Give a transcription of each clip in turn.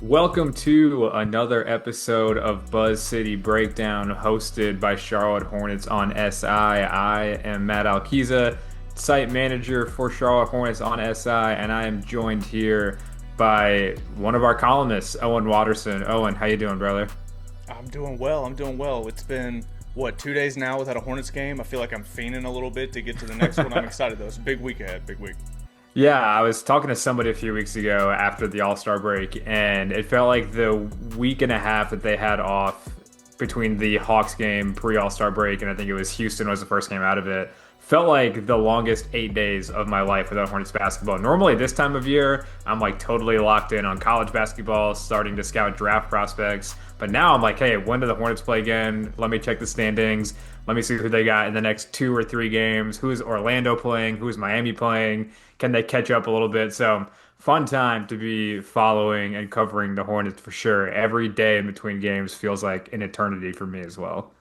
Welcome to another episode of Buzz City Breakdown, hosted by Charlotte Hornets on SI. I am Matt Alquiza, site manager for Charlotte Hornets on SI, and I am joined here by one of our columnists, Owen Watterson. Owen, how you doing, brother? I'm doing well. I'm doing well. It's been, what, 2 days now without a Hornets game? I feel like I'm fiending a little bit to get to the next one. I'm excited, though. It's a big week ahead. Big week. Yeah, I was talking to somebody a few weeks ago after the All-Star break, and it felt like the week and a half that they had off between the Hawks game pre-All-Star break, and I think it was Houston was the first game out of it, felt like the longest 8 days of my life without Hornets basketball. Normally, this time of year, I'm like totally locked in on college basketball, starting to scout draft prospects. But now I'm like, hey, when do the Hornets play again? Let me check the standings. Let me see who they got in the next 2 or 3 games. Who's Orlando playing? Who's Miami playing? Can they catch up a little bit? So fun time to be following and covering the Hornets for sure. Every day in between games feels like an eternity for me as well.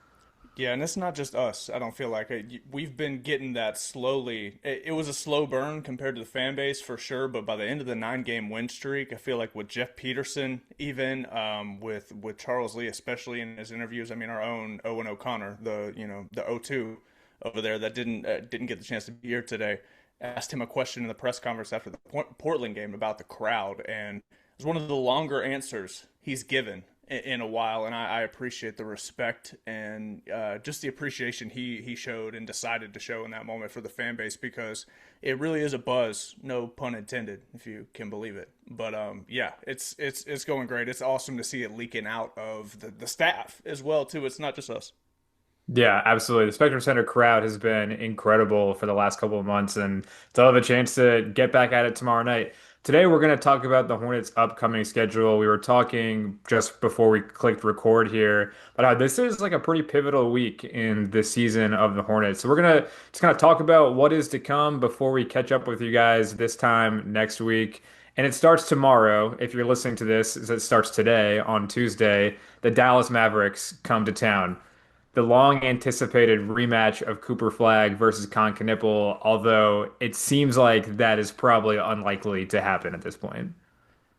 Yeah, and it's not just us. I don't feel like it. We've been getting that slowly. It was a slow burn compared to the fan base for sure, but by the end of the 9 game win streak, I feel like with Jeff Peterson, even with Charles Lee, especially in his interviews. I mean, our own Owen O'Connor, the O2 over there that didn't get the chance to be here today, asked him a question in the press conference after the Portland game about the crowd, and it was one of the longer answers he's given in a while, and I appreciate the respect and just the appreciation he showed and decided to show in that moment for the fan base, because it really is a buzz, no pun intended, if you can believe it. But yeah, it's going great. It's awesome to see it leaking out of the staff as well too. It's not just us. Yeah, absolutely. The Spectrum Center crowd has been incredible for the last couple of months, and they'll have a chance to get back at it tomorrow night. Today, we're going to talk about the Hornets' upcoming schedule. We were talking just before we clicked record here, but this is like a pretty pivotal week in the season of the Hornets. So we're going to just kind of talk about what is to come before we catch up with you guys this time next week. And it starts tomorrow. If you're listening to this, it starts today on Tuesday. The Dallas Mavericks come to town, the long anticipated rematch of Cooper Flag versus Con Knipple, although it seems like that is probably unlikely to happen at this point.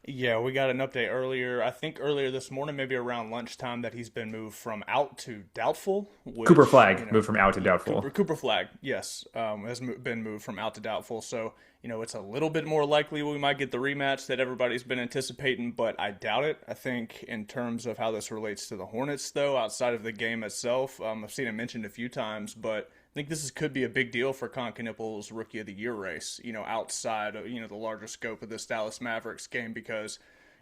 Yeah, we got an update earlier. I think earlier this morning, maybe around lunchtime, that he's been moved from out to doubtful, Cooper which, Flag moved from out to doubtful. Cooper Flag, yes, been moved from out to doubtful. So, it's a little bit more likely we might get the rematch that everybody's been anticipating, but I doubt it. I think in terms of how this relates to the Hornets, though, outside of the game itself, I've seen it mentioned a few times, but I think could be a big deal for Con Knipple's Rookie of the Year race, outside of, the larger scope of this Dallas Mavericks game, because,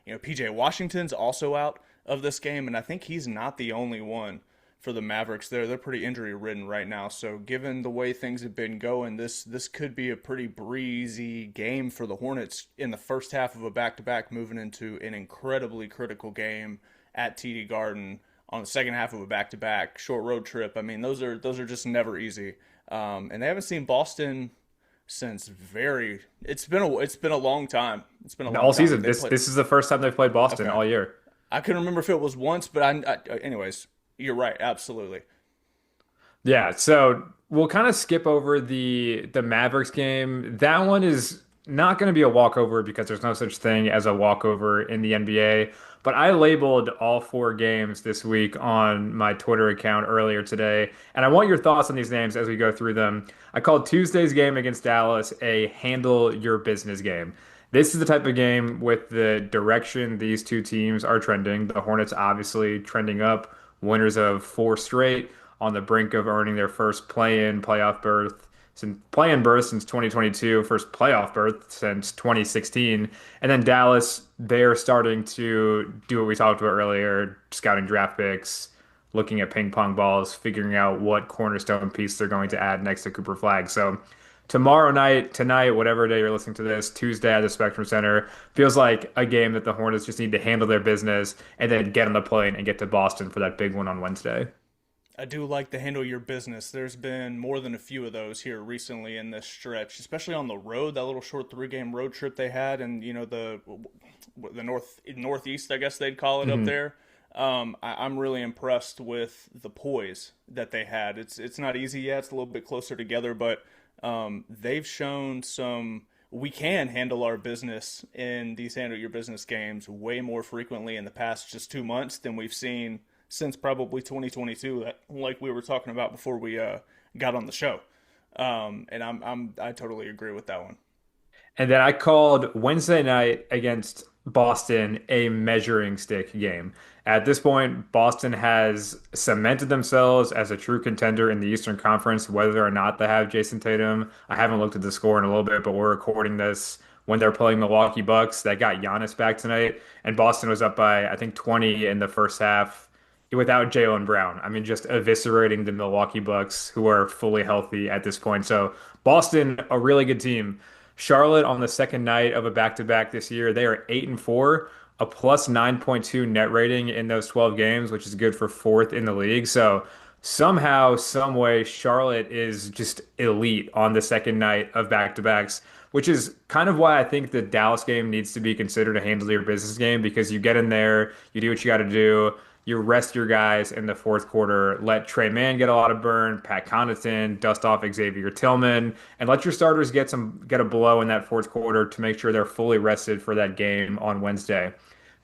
PJ Washington's also out of this game, and I think he's not the only one for the Mavericks there. They're pretty injury ridden right now. So given the way things have been going, this could be a pretty breezy game for the Hornets in the first half of a back-to-back, moving into an incredibly critical game at TD Garden on the second half of a back-to-back short road trip. I mean, those are just never easy. And they haven't seen Boston since it's been a long time. It's been a long All time. season. This is the first time they've played Boston Okay. all year. I couldn't remember if it was once, but anyways, you're right. Absolutely. Yeah, so we'll kind of skip over the Mavericks game. That one is not going to be a walkover because there's no such thing as a walkover in the NBA. But I labeled all 4 games this week on my Twitter account earlier today, and I want your thoughts on these names as we go through them. I called Tuesday's game against Dallas a handle your business game. This is the type of game with the direction these two teams are trending. The Hornets obviously trending up, winners of 4 straight, on the brink of earning their first play-in berth since 2022, first playoff berth since 2016. And then Dallas, they're starting to do what we talked about earlier, scouting draft picks, looking at ping pong balls, figuring out what cornerstone piece they're going to add next to Cooper Flag. So tomorrow night, tonight, whatever day you're listening to this, Tuesday at the Spectrum Center, feels like a game that the Hornets just need to handle their business and then get on the plane and get to Boston for that big one on Wednesday. I do like the handle your business. There's been more than a few of those here recently in this stretch, especially on the road. That little short 3 game road trip they had, and the northeast, I guess they'd call it up Mhm. there. I'm really impressed with the poise that they had. It's not easy yet. It's a little bit closer together, but they've shown some we can handle our business in these handle your business games way more frequently in the past just 2 months than we've seen since probably 2022, like we were talking about before we got on the show. And I totally agree with that one. And then I called Wednesday night against Boston a measuring stick game. At this point, Boston has cemented themselves as a true contender in the Eastern Conference, whether or not they have Jason Tatum. I haven't looked at the score in a little bit, but we're recording this when they're playing Milwaukee Bucks. That got Giannis back tonight, and Boston was up by, I think, 20 in the first half without Jaylen Brown. I mean, just eviscerating the Milwaukee Bucks, who are fully healthy at this point. So Boston, a really good team. Charlotte on the second night of a back-to-back this year, they are 8-4, a plus 9.2 net rating in those 12 games, which is good for fourth in the league. So somehow, some way, Charlotte is just elite on the second night of back-to-backs, which is kind of why I think the Dallas game needs to be considered a handle your business game because you get in there, you do what you got to do. You rest your guys in the fourth quarter. Let Trey Mann get a lot of burn, Pat Connaughton, dust off Xavier Tillman, and let your starters get a blow in that fourth quarter to make sure they're fully rested for that game on Wednesday.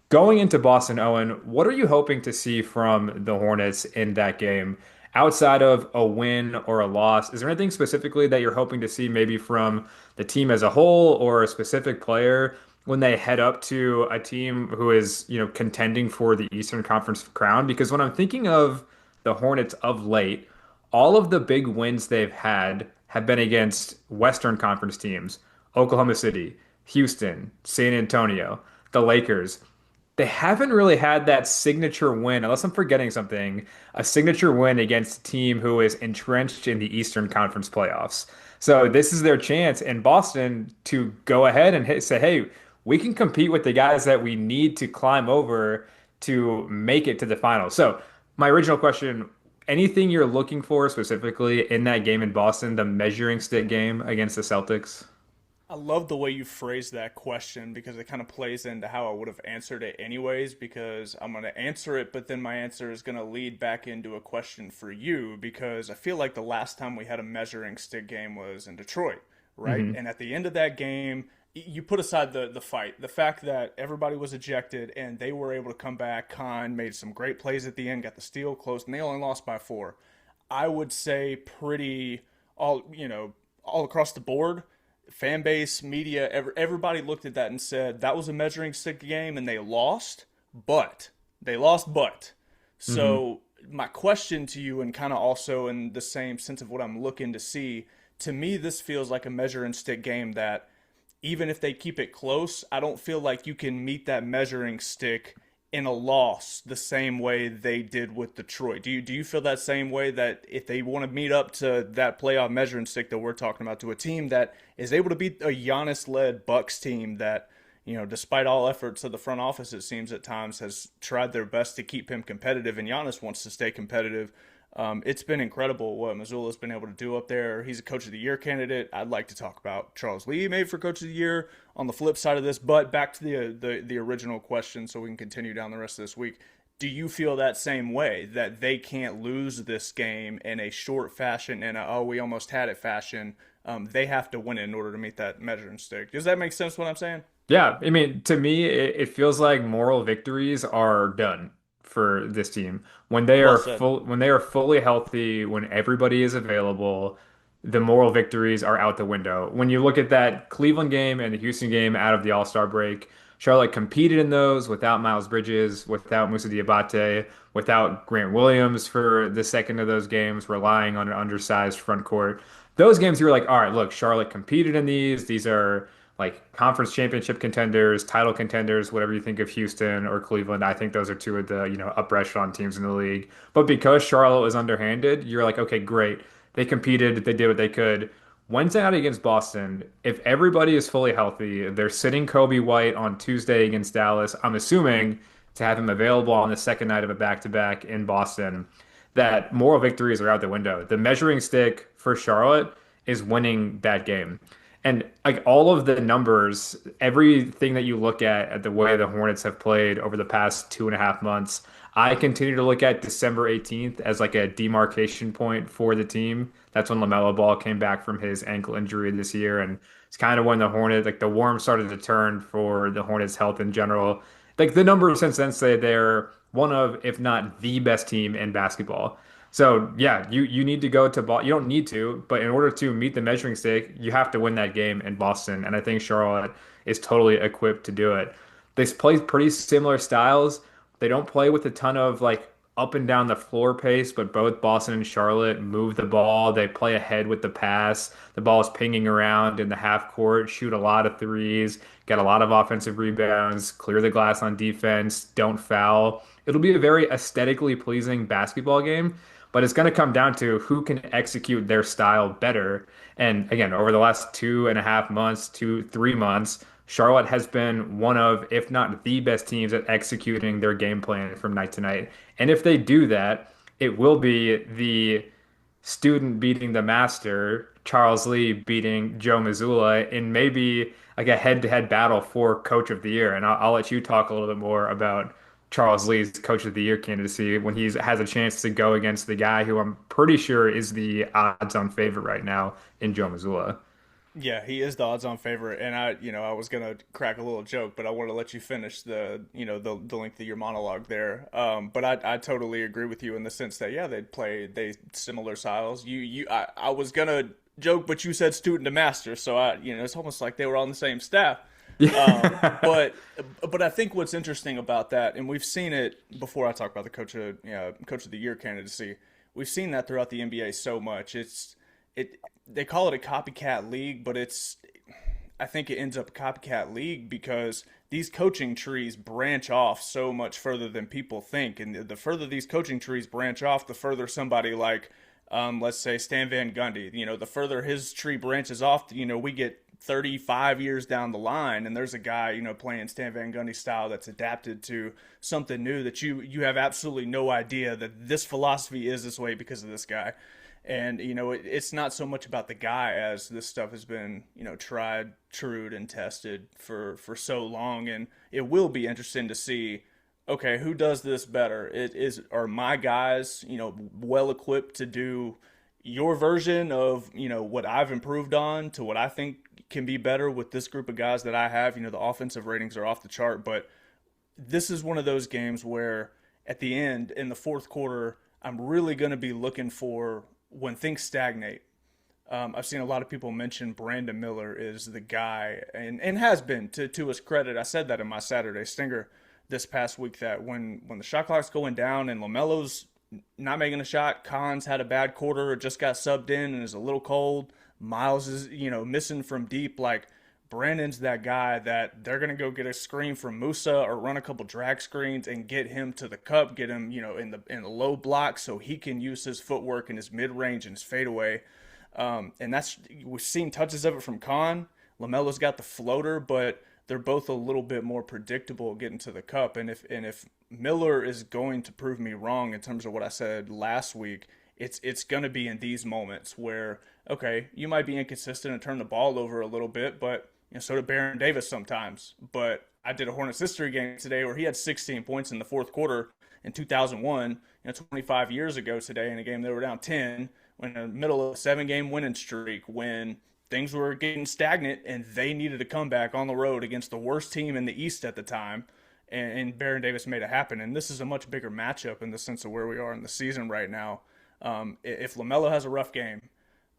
Going into Boston, Owen, what are you hoping to see from the Hornets in that game? Outside of a win or a loss, is there anything specifically that you're hoping to see maybe from the team as a whole or a specific player when they head up to a team who is, contending for the Eastern Conference crown? Because when I'm thinking of the Hornets of late, all of the big wins they've had have been against Western Conference teams, Oklahoma City, Houston, San Antonio, the Lakers. They haven't really had that signature win, unless I'm forgetting something, a signature win against a team who is entrenched in the Eastern Conference playoffs. So this is their chance in Boston to go ahead and say, hey, we can compete with the guys that we need to climb over to make it to the finals. So my original question, anything you're looking for specifically in that game in Boston, the measuring stick game against the Celtics? I love the way you phrased that question because it kind of plays into how I would have answered it anyways. Because I'm going to answer it, but then my answer is going to lead back into a question for you because I feel like the last time we had a measuring stick game was in Detroit, right? Hmm. And at the end of that game, you put aside the fight, the fact that everybody was ejected and they were able to come back. Khan made some great plays at the end, got the steal close, and they only lost by 4. I would say pretty all across the board fan base, media, everybody looked at that and said that was a measuring stick game and they lost, but they lost, but. Hmm. So my question to you, and kind of also in the same sense of what I'm looking to see, to me this feels like a measuring stick game that even if they keep it close, I don't feel like you can meet that measuring stick in a loss the same way they did with Detroit. Do you feel that same way that if they want to meet up to that playoff measuring stick that we're talking about to a team that is able to beat a Giannis led Bucks team that despite all efforts of the front office, it seems at times has tried their best to keep him competitive, and Giannis wants to stay competitive. It's been incredible what Missoula's been able to do up there. He's a Coach of the Year candidate. I'd like to talk about Charles Lee made for Coach of the Year on the flip side of this. But back to the original question, so we can continue down the rest of this week. Do you feel that same way that they can't lose this game in a short fashion and we almost had it fashion? They have to win it in order to meet that measuring stick. Does that make sense? What I'm saying? Yeah, I mean, to me, it feels like moral victories are done for this team Well said. when they are fully healthy, when everybody is available, the moral victories are out the window. When you look at that Cleveland game and the Houston game out of the All-Star break, Charlotte competed in those without Miles Bridges, without Moussa Diabate, without Grant Williams for the second of those games, relying on an undersized front court. Those games you were like, all right, look, Charlotte competed in these. These are like conference championship contenders, title contenders, whatever you think of Houston or Cleveland. I think those are two of the, upper echelon teams in the league. But because Charlotte was underhanded, you're like, okay, great. They competed, they did what they could. Wednesday night against Boston, if everybody is fully healthy, they're sitting Kobe White on Tuesday against Dallas. I'm assuming to have him available on the second night of a back-to-back in Boston, that moral victories are out the window. The measuring stick for Charlotte is winning that game. And like all of the numbers, everything that you look at the way the Hornets have played over the past 2.5 months, I continue to look at December 18th as like a demarcation point for the team. That's when LaMelo Ball came back from his ankle injury this year and It's kind of when the Hornets, like the worm started to turn for the Hornets' health in general. Like the numbers since then say they're one of, if not the best team in basketball. So yeah, you need to go to Boston. You don't need to, but in order to meet the measuring stick, you have to win that game in Boston. And I think Charlotte is totally equipped to do it. They play pretty similar styles. They don't play with a ton of like up and down the floor pace, but both Boston and Charlotte move the ball. They play ahead with the pass. The ball is pinging around in the half court, shoot a lot of threes, get a lot of offensive rebounds, clear the glass on defense, don't foul. It'll be a very aesthetically pleasing basketball game, but it's going to come down to who can execute their style better. And again, over the last 2.5 months, 3 months, Charlotte has been one of, if not the best teams at executing their game plan from night to night. And if they do that, it will be the student beating the master, Charles Lee beating Joe Mazzulla in maybe like a head-to-head battle for Coach of the Year. And I'll let you talk a little bit more about Charles Lee's Coach of the Year candidacy when he has a chance to go against the guy who I'm pretty sure is the odds-on favorite right now in Joe Mazzulla. Yeah, he is the odds-on favorite, and I was gonna crack a little joke, but I want to let you finish the length of your monologue there. But I totally agree with you in the sense that yeah, they similar styles. I was gonna joke, but you said student to master, so it's almost like they were on the same staff. Um, Yeah. but but I think what's interesting about that, and we've seen it before. I talk about the coach of the year candidacy. We've seen that throughout the NBA so much. It they call it a copycat league, but I think it ends up a copycat league because these coaching trees branch off so much further than people think, and the further these coaching trees branch off, the further somebody like let's say Stan Van Gundy, the further his tree branches off, we get 35 years down the line and there's a guy, playing Stan Van Gundy style that's adapted to something new that you have absolutely no idea that this philosophy is this way because of this guy. And it's not so much about the guy as this stuff has been tried, trued, and tested for so long, and it will be interesting to see. Okay, who does this better? Are my guys well equipped to do your version of what I've improved on to what I think can be better with this group of guys that I have. The offensive ratings are off the chart, but this is one of those games where at the end in the fourth quarter, I'm really going to be looking for when things stagnate. I've seen a lot of people mention Brandon Miller is the guy, and has been to his credit. I said that in my Saturday Stinger this past week that when the shot clock's going down and LaMelo's not making a shot, Khan's had a bad quarter, just got subbed in and is a little cold. Miles is missing from deep. Like Brandon's that guy that they're gonna go get a screen from Musa or run a couple drag screens and get him to the cup, get him in the low block so he can use his footwork and his mid range and his fadeaway. And that's we've seen touches of it from Khan. LaMelo's got the floater, but they're both a little bit more predictable getting to the cup. And if Miller is going to prove me wrong in terms of what I said last week, it's going to be in these moments where okay, you might be inconsistent and turn the ball over a little bit, but so did Baron Davis sometimes. But I did a Hornets history game today where he had 16 points in the fourth quarter in 2001, 25 years ago today in a game they were down 10 when in the middle of a 7-game winning streak when things were getting stagnant and they needed a comeback on the road against the worst team in the East at the time. And Baron Davis made it happen. And this is a much bigger matchup in the sense of where we are in the season right now. If LaMelo has a rough game,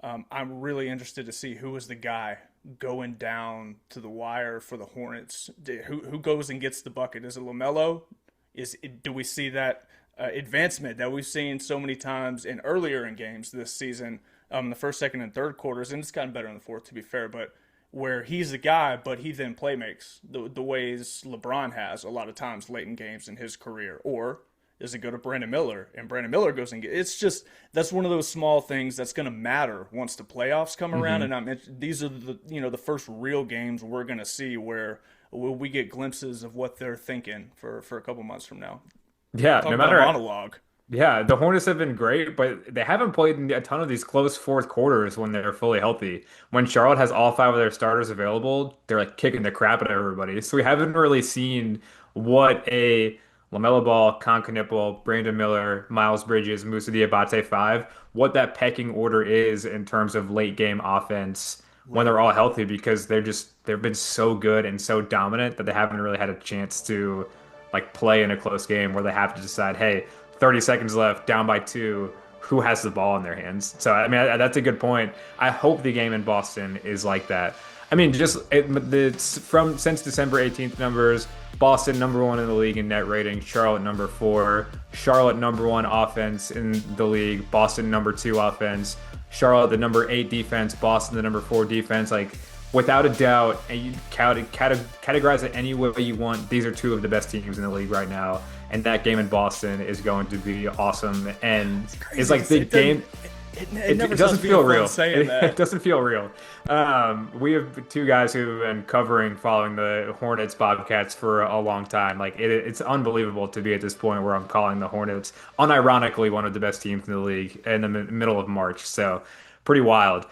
I'm really interested to see who is the guy going down to the wire for the Hornets. Who goes and gets the bucket? Is it LaMelo? Do we see that advancement that we've seen so many times in earlier in games this season, the first, second, and third quarters, and it's gotten better in the fourth to be fair, but where he's the guy, but he then playmakes the ways LeBron has a lot of times late in games in his career, or does it go to Brandon Miller and Brandon Miller goes and gets it's just that's one of those small things that's going to matter once the playoffs come around. Hmm. And these are the first real games we're going to see where we get glimpses of what they're thinking for a couple months from now. Yeah, Talk no about a matter. monologue. Yeah, the Hornets have been great, but they haven't played in a ton of these close fourth quarters when they're fully healthy. When Charlotte has all five of their starters available, they're like kicking the crap out of everybody. So we haven't really seen what a LaMelo Ball, Con Knipple, Brandon Miller, Miles Bridges, Musa Diabate five, what that pecking order is in terms of late game offense when Right. they're all healthy because they've been so good and so dominant that they haven't really had a chance to like play in a close game where they have to decide, hey, 30 seconds left, down by two, who has the ball in their hands? So I mean, that's a good point. I hope the game in Boston is like that. I mean, it's from since December 18th numbers, Boston number one in the league in net rating, Charlotte number four, Charlotte number one offense in the league, Boston number two offense, Charlotte the number 8 defense, Boston the number four defense. Like without a doubt, and you categorize it any way you want. These are two of the best teams in the league right now, and that game in Boston is going to be awesome. And it's like the game. It never It doesn't sounds be feel fun real. saying that. It doesn't feel real. We have two guys who've been following the Hornets Bobcats for a long time. Like it's unbelievable to be at this point where I'm calling the Hornets unironically one of the best teams in the league in the middle of March. So pretty wild.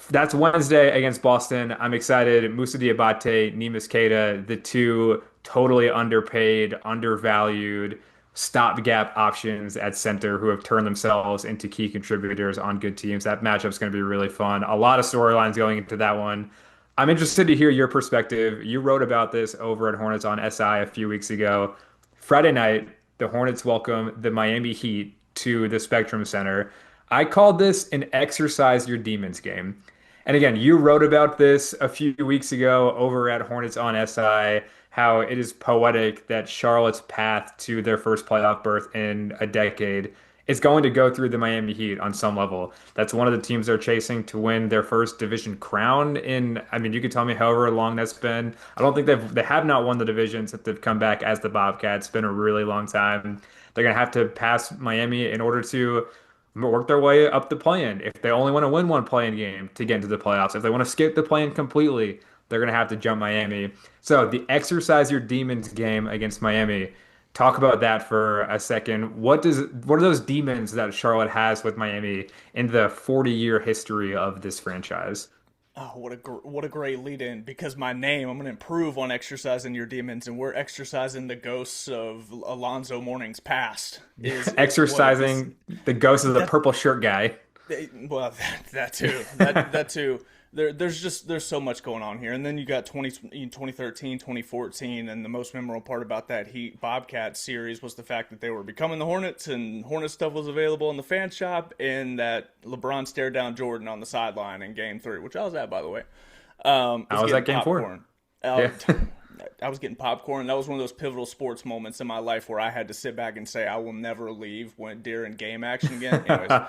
That's Wednesday against Boston. I'm excited. Moussa Diabate, Neemias Queta, the two totally underpaid, undervalued stopgap options at center who have turned themselves into key contributors on good teams. That matchup's going to be really fun. A lot of storylines going into that one. I'm interested to hear your perspective. You wrote about this over at Hornets on SI a few weeks ago. Friday night, the Hornets welcome the Miami Heat to the Spectrum Center. I called this an exercise your demons game. And again, you wrote about this a few weeks ago over at Hornets on SI, how it is poetic that Charlotte's path to their first playoff berth in a decade is going to go through the Miami Heat on some level. That's one of the teams they're chasing to win their first division crown in, I mean, you could tell me however long that's been. I don't think they have not won the division since they've come back as the Bobcats. It's been a really long time. They're going to have to pass Miami in order to work their way up the play-in. If they only want to win one play-in game to get into the playoffs, if they want to skip the play-in completely, they're going to have to jump Miami. So the exercise your demons game against Miami. Talk about that for a second. What are those demons that Charlotte has with Miami in the 40-year history of this franchise? Oh, what a great lead in! Because my name, I'm going to improve on exercising your demons, and we're exercising the ghosts of Alonzo Mourning's past. Is what this Exercising the ghost of the that purple shirt guy. well that too that too. There's so much going on here, and then you got 2013, 2014, and the most memorable part about that Heat Bobcat series was the fact that they were becoming the Hornets, and Hornet stuff was available in the fan shop, and that LeBron stared down Jordan on the sideline in Game 3, which I was at, by the way. I I was was getting at game 4. popcorn. Yeah. I was getting popcorn. That was one of those pivotal sports moments in my life where I had to sit back and say I will never leave when during game action again. Anyways,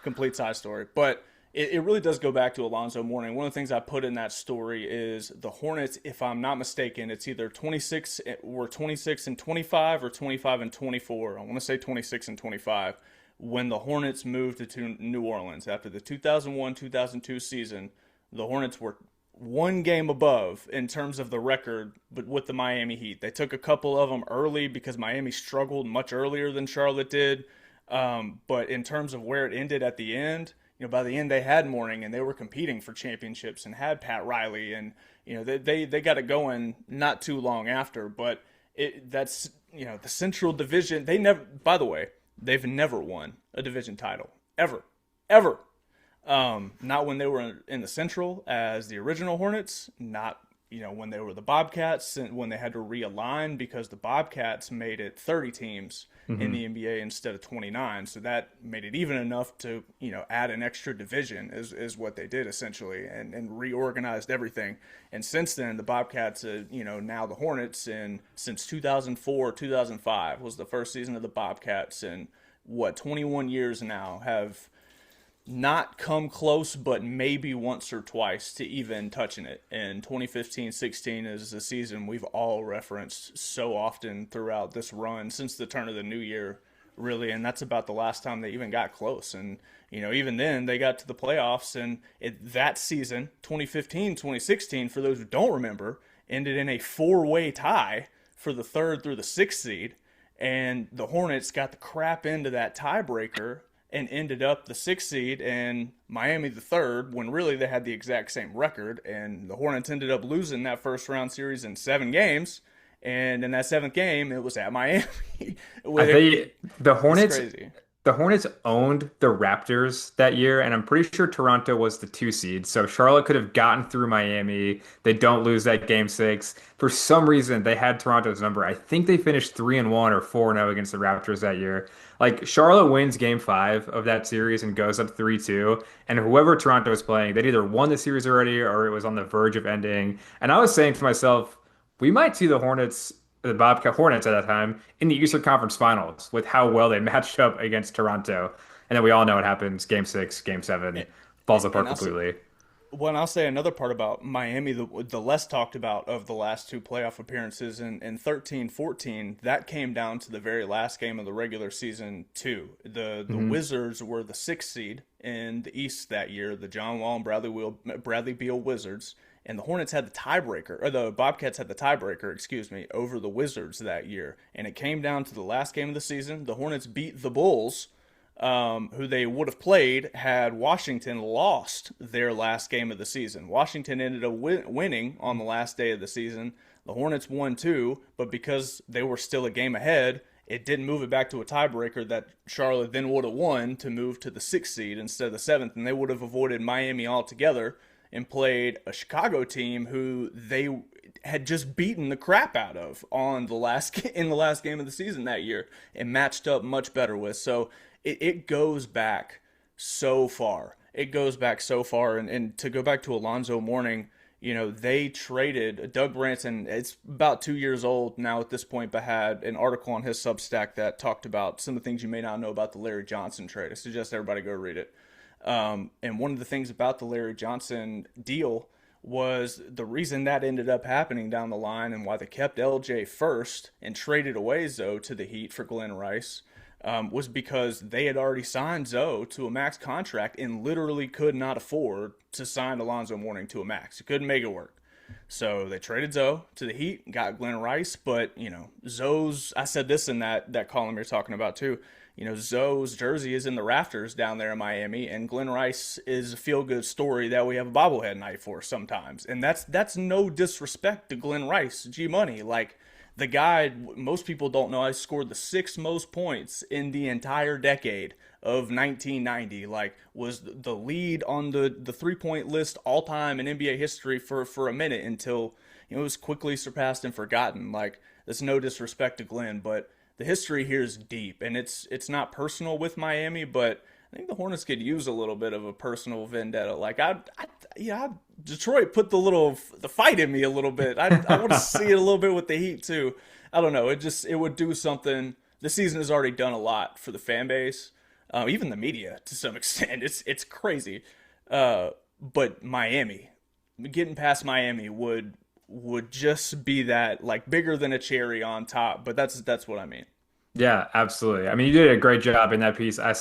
complete side story, but it really does go back to Alonzo Mourning. One of the things I put in that story is the Hornets, if I'm not mistaken, it's either 26 and 25 or 25 and 24. I want to say 26 and 25 when the Hornets moved to New Orleans after the 2001-2002 season. The Hornets were one game above in terms of the record, but with the Miami Heat. They took a couple of them early because Miami struggled much earlier than Charlotte did. But in terms of where it ended at the end, by the end they had Mourning and they were competing for championships and had Pat Riley, and they got it going not too long after. But that's the Central Division. They never. By the way, they've never won a division title ever. Not when they were in the Central as the original Hornets, not when they were the Bobcats, and when they had to realign because the Bobcats made it 30 teams in the NBA instead of 29, so that made it even enough to add an extra division is what they did essentially, and reorganized everything. And since then, the Bobcats, now the Hornets, and since 2004 2005 was the first season of the Bobcats, and 21 years now have not come close, but maybe once or twice to even touching it. And 2015-16 is a season we've all referenced so often throughout this run since the turn of the new year, really. And that's about the last time they even got close. And, even then they got to the playoffs, and that season, 2015-2016, for those who don't remember, ended in a four-way tie for the third through the sixth seed. And the Hornets got the crap into that tiebreaker and ended up the sixth seed and Miami the third, when really they had the exact same record. And the Hornets ended up losing that first round series in 7 games. And in that 7th game, it was at Miami. The It's Hornets crazy. the Hornets owned the Raptors that year, and I'm pretty sure Toronto was the 2 seed. So Charlotte could have gotten through Miami. They don't lose that game 6. For some reason, they had Toronto's number. I think they finished 3-1 or 4-0 against the Raptors that year. Like Charlotte wins game 5 of that series and goes up 3-2. And whoever Toronto was playing, they'd either won the series already or it was on the verge of ending. And I was saying to myself, we might see the Bobcat Hornets at that time in the Eastern Conference Finals with how well they matched up against Toronto. And then we all know what happens. Game 6, Game 7 falls apart And also, completely. well, and I'll say another part about Miami, the less talked about of the last two playoff appearances in 13-14, that came down to the very last game of the regular season too. The Hmm. Wizards were the 6th seed in the East that year, the John Wall and Bradley Beal Wizards, and the Hornets had the tiebreaker, or the Bobcats had the tiebreaker, excuse me, over the Wizards that year. And it came down to the last game of the season. The Hornets beat the Bulls, who they would have played had Washington lost their last game of the season. Washington ended up winning on the last day of the season. The Hornets won too, but because they were still a game ahead, it didn't move it back to a tiebreaker that Charlotte then would have won to move to the 6th seed instead of the 7th, and they would have avoided Miami altogether and played a Chicago team who they had just beaten the crap out of on the last in the last game of the season that year and matched up much better with. So it goes back so far. It goes back so far. And to go back to Alonzo Mourning, they traded Doug Branson. It's about 2 years old now at this point, but had an article on his Substack that talked about some of the things you may not know about the Larry Johnson trade. I suggest everybody go read it. And one of the things about the Larry Johnson deal was the reason that ended up happening down the line and why they kept LJ first and traded away Zoe to the Heat for Glenn Rice, was because they had already signed Zoe to a max contract and literally could not afford to sign Alonzo Mourning to a max. It couldn't make it work. So they traded Zoe to the Heat, got Glenn Rice, but Zoe's. I said this in that column you're talking about too. Zoe's jersey is in the rafters down there in Miami, and Glenn Rice is a feel good story that we have a bobblehead night for sometimes, and that's no disrespect to Glenn Rice, G Money. Like the guy, most people don't know, I scored the 6th most points in the entire decade of 1990. Like was the lead on the 3-point list all time in NBA history for a minute until it was quickly surpassed and forgotten. Like that's no disrespect to Glenn, but the history here is deep, and it's not personal with Miami, but I think the Hornets could use a little bit of a personal vendetta. Like Detroit put the fight in me a little bit. I want to see it a little bit with the Heat too. I don't know. It would do something. The season has already done a lot for the fan base, even the media to some extent. It's crazy, but Miami, getting past Miami would just be that like bigger than a cherry on top. But that's what I mean. Yeah, absolutely. I mean, you did a great job in that piece. I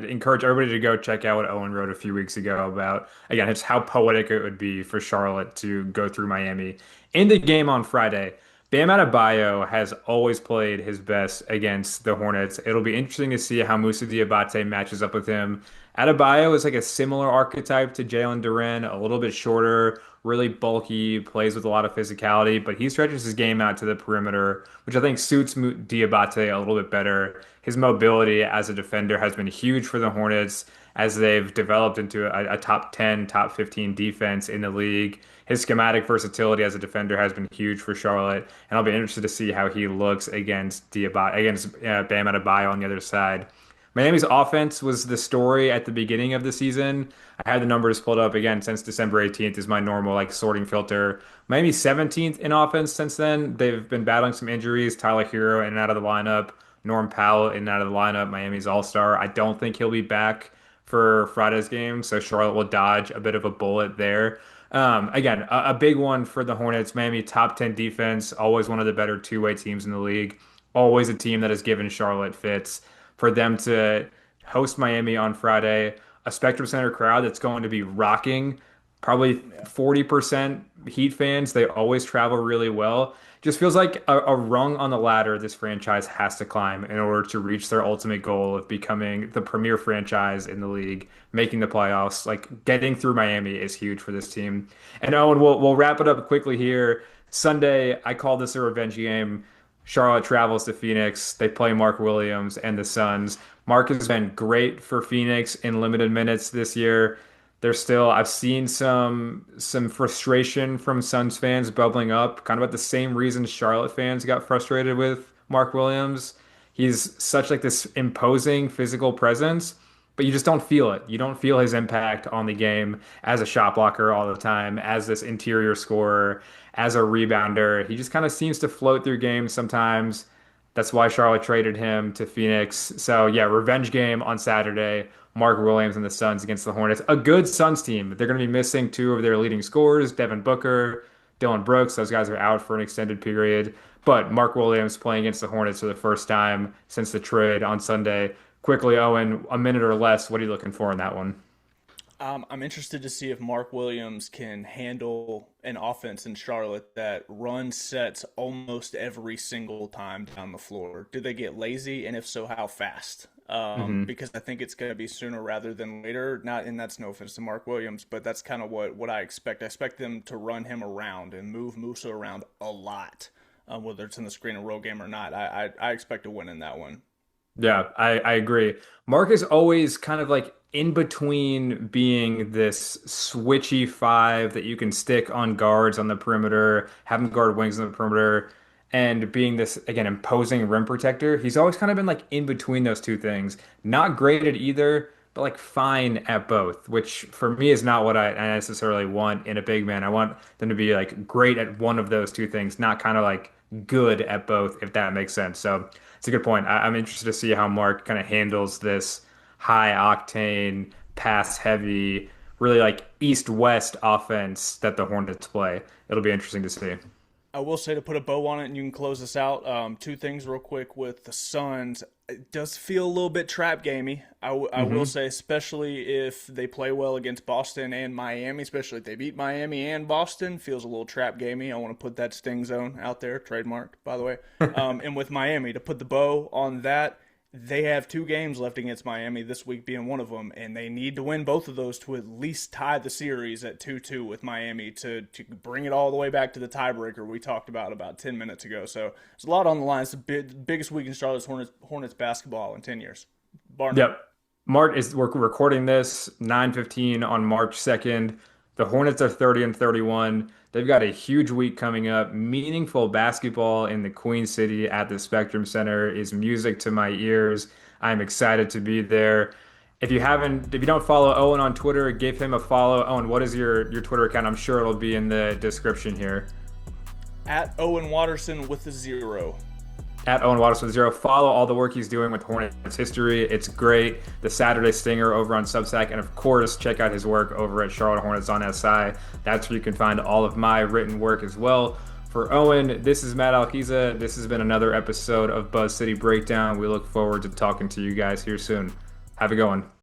encourage everybody to go check out what Owen wrote a few weeks ago about, again, it's how poetic it would be for Charlotte to go through Miami. In the game on Friday, Bam Adebayo has always played his best against the Hornets. It'll be interesting to see how Moussa Diabate matches up with him. Adebayo is like a similar archetype to Jalen Duren, a little bit shorter, really bulky, plays with a lot of physicality, but he stretches his game out to the perimeter, which I think suits Diabate a little bit better. His mobility as a defender has been huge for the Hornets as they've developed into a top 10, top 15 defense in the league. His schematic versatility as a defender has been huge for Charlotte, and I'll be interested to see how he looks against Bam Adebayo on the other side. Miami's offense was the story at the beginning of the season. I had the numbers pulled up again since December 18th is my normal like sorting filter. Miami's 17th in offense since then. They've been battling some injuries. Tyler Hero in and out of the lineup. Norm Powell in and out of the lineup. Miami's all-star. I don't think he'll be back for Friday's game, so Charlotte will dodge a bit of a bullet there. Again, a big one for the Hornets. Miami top 10 defense, always one of the better two-way teams in the league. Always a team that has given Charlotte fits. For them to host Miami on Friday, a Spectrum Center crowd that's going to be rocking, probably Yeah. 40% Heat fans. They always travel really well. Just feels like a rung on the ladder this franchise has to climb in order to reach their ultimate goal of becoming the premier franchise in the league, making the playoffs. Like getting through Miami is huge for this team. And Owen, we'll wrap it up quickly here. Sunday, I call this a revenge game. Charlotte travels to Phoenix. They play Mark Williams and the Suns. Mark has been great for Phoenix in limited minutes this year. I've seen some frustration from Suns fans bubbling up, kind of about the same reason Charlotte fans got frustrated with Mark Williams. He's such like this imposing physical presence, but you just don't feel it. You don't feel his impact on the game as a shot blocker all the time, as this interior scorer, as a rebounder. He just kind of seems to float through games sometimes. That's why Charlotte traded him to Phoenix. So yeah, revenge game on Saturday. Mark Williams and the Suns against the Hornets. A good Suns team. They're going to be missing two of their leading scorers, Devin Booker, Dylan Brooks. Those guys are out for an extended period. But Mark Williams playing against the Hornets for the first time since the trade on Sunday. Quickly, Owen, a minute or less. What are you looking for in that one? I'm interested to see if Mark Williams can handle an offense in Charlotte that runs sets almost every single time down the floor. Do they get lazy, and if so, how fast? Hmm. Because I think it's going to be sooner rather than later. Not, and that's no offense to Mark Williams, but that's kind of what I expect. I expect them to run him around and move Musa around a lot, whether it's in the screen and roll game or not. I expect a win in that one. Yeah, I agree. Mark is always kind of like in between being this switchy five that you can stick on guards on the perimeter, have him guard wings on the perimeter, and being this, again, imposing rim protector. He's always kind of been like in between those two things. Not great at either, but like fine at both, which for me is not what I necessarily want in a big man. I want them to be like great at one of those two things, not kind of like good at both, if that makes sense. So it's a good point. I'm interested to see how Mark kind of handles this high octane, pass heavy, really like east-west offense that the Hornets play. It'll be interesting to see. I will say, to put a bow on it, and you can close this out. Two things real quick with the Suns. It does feel a little bit trap gamey. I will Hmm. say, especially if they play well against Boston and Miami, especially if they beat Miami and Boston, feels a little trap gamey. I want to put that sting zone out there, trademarked, by the way. And with Miami, to put the bow on that, they have two games left against Miami, this week being one of them, and they need to win both of those to at least tie the series at 2-2 with Miami to bring it all the way back to the tiebreaker we talked about 10 minutes ago. So there's a lot on the line. It's the biggest week in Charlotte's Hornets basketball in 10 years, bar none. Yep. We're recording this 9:15 on March 2nd. The Hornets are 30 and 31. They've got a huge week coming up. Meaningful basketball in the Queen City at the Spectrum Center is music to my ears. I'm excited to be there. If you don't follow Owen on Twitter, give him a follow. Owen, what is your Twitter account? I'm sure it'll be in the description here. At Owen Watterson with a zero. At Owen Watterson with zero. Follow all the work he's doing with Hornets history. It's great. The Saturday Stinger over on Substack. And of course, check out his work over at Charlotte Hornets on SI. That's where you can find all of my written work as well. For Owen, this is Matt Alquiza. This has been another episode of Buzz City Breakdown. We look forward to talking to you guys here soon. Have a good one.